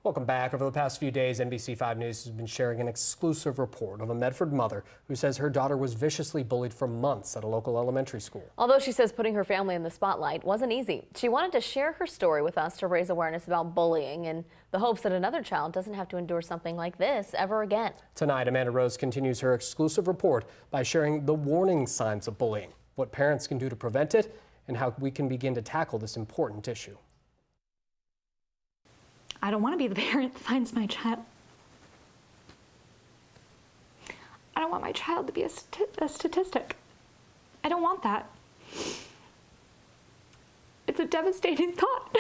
Welcome back. Over the past few days, NBC5 News has been sharing an exclusive report of a Medford mother who says her daughter was viciously bullied for months at a local elementary school. Although she says putting her family in the spotlight wasn't easy, she wanted to share her story with us to raise awareness about bullying in the hopes that another child doesn't have to endure something like this ever again. Tonight, Amanda Rose continues her exclusive report by sharing the warning signs of bullying, what parents can do to prevent it, and how we can begin to tackle this important issue. I don't want to be the parent that finds my child. I don't want my child to be a statistic. I don't want that. It's a devastating thought.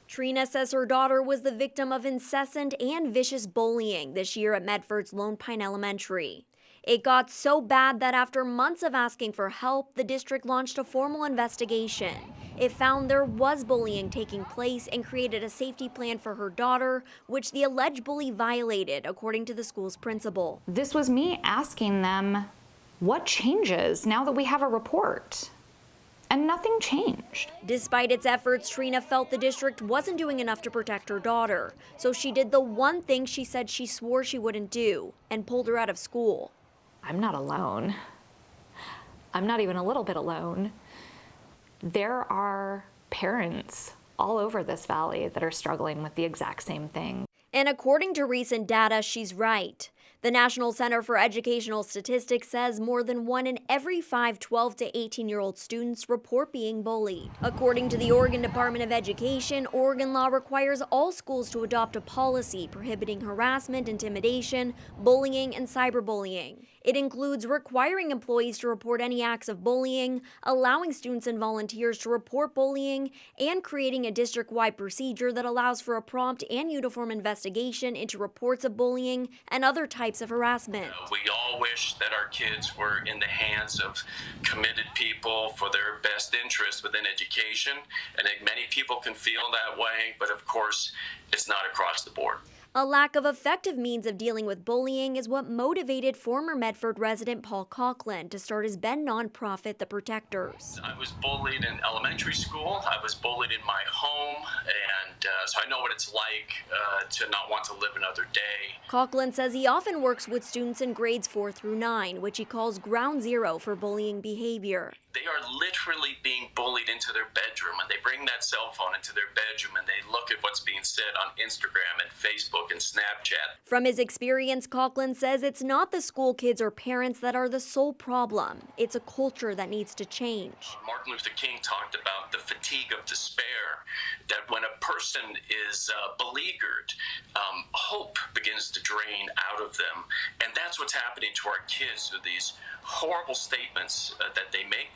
Trina says her daughter was the victim of incessant and vicious bullying this year at Medford's Lone Pine Elementary. It got so bad that after months of asking for help, the district launched a formal investigation. It found there was bullying taking place and created a safety plan for her daughter, which the alleged bully violated, according to the school's principal. This was me asking them, what changes now that we have a report? And nothing changed. Despite its efforts, Trina felt the district wasn't doing enough to protect her daughter. So she did the one thing she said she swore she wouldn't do and pulled her out of school. I'm not alone. I'm not even a little bit alone. There are parents all over this valley that are struggling with the exact same thing. And according to recent data, she's right. The National Center for Educational Statistics says more than 1 in every 5 12 to 18-year-old students report being bullied. According to the Oregon Department of Education, Oregon law requires all schools to adopt a policy prohibiting harassment, intimidation, bullying, and cyberbullying. It includes requiring employees to report any acts of bullying, allowing students and volunteers to report bullying, and creating a district-wide procedure that allows for a prompt and uniform investigation into reports of bullying and other types of harassment. We all wish that our kids were in the hands of committed people for their best interest within education, and I think many people can feel that way, but of course, it's not across the board. A lack of effective means of dealing with bullying is what motivated former Medford resident Paul Coughlin to start his Ben nonprofit, The Protectors. I was bullied in elementary school. I was bullied in my home, and so I know what it's like to not want to live another day. Coughlin says he often works with students in grades 4 through 9, which he calls ground zero for bullying behavior. They are literally being bullied into their bedroom, and they bring that cell phone into their bedroom and they look at what's being said on Instagram and Facebook and Snapchat. From his experience, Coughlin says it's not the school kids or parents that are the sole problem. It's a culture that needs to change. Martin Luther King talked about the fatigue of despair, that when a person is beleaguered, hope begins to drain out of them. And that's what's happening to our kids with these horrible statements that they make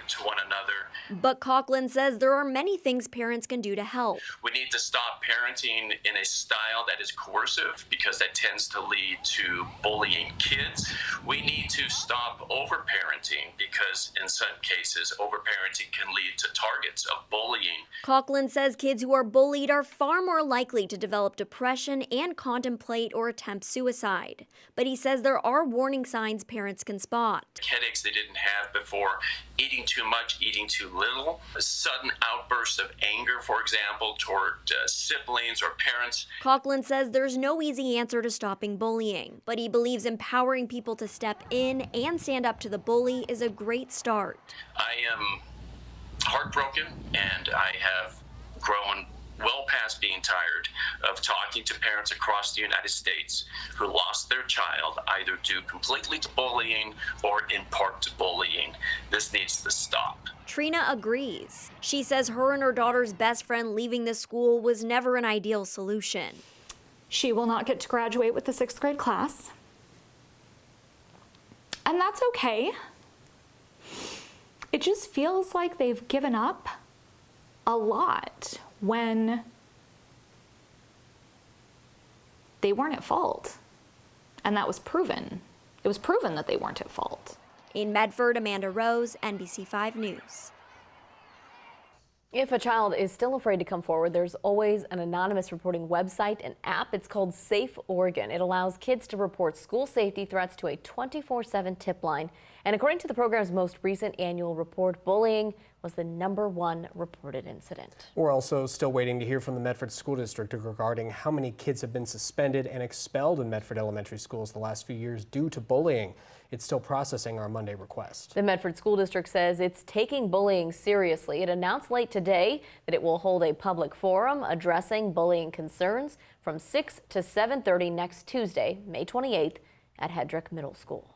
to one another. But Coughlin says there are many things parents can do to help. We need to stop parenting in a style that is coercive, because that tends to lead to bullying kids. We need to stop overparenting, because in some cases, overparenting can lead to targets of bullying. Coughlin says kids who are bullied are far more likely to develop depression and contemplate or attempt suicide. But he says there are warning signs parents can spot. Headaches they didn't have before, eating too much, eating too little, a sudden outburst of anger, for example, toward siblings or parents. Coughlin says there's no easy answer to stopping bullying, but he believes empowering people to step in and stand up to the bully is a great start. I am heartbroken, and I have grown well past being tired of talking to parents across the United States who lost their child either due completely to bullying or in part to bullying. This needs to stop. Trina agrees. She says her and her daughter's best friend leaving the school was never an ideal solution. She will not get to graduate with the 6th grade class. And that's okay. It just feels like they've given up a lot when they weren't at fault. And that was proven. It was proven that they weren't at fault. In Medford, Amanda Rose, NBC5 News. If a child is still afraid to come forward, there's always an anonymous reporting website and app. It's called Safe Oregon. It allows kids to report school safety threats to a 24/7 tip line. And according to the program's most recent annual report, bullying was the #1 reported incident. We're also still waiting to hear from the Medford School District regarding how many kids have been suspended and expelled in Medford elementary schools the last few years due to bullying. It's still processing our Monday request. The Medford School District says it's taking bullying seriously. It announced late today that it will hold a public forum addressing bullying concerns from 6 to 7:30 next Tuesday, May 28th, at Hedrick Middle School.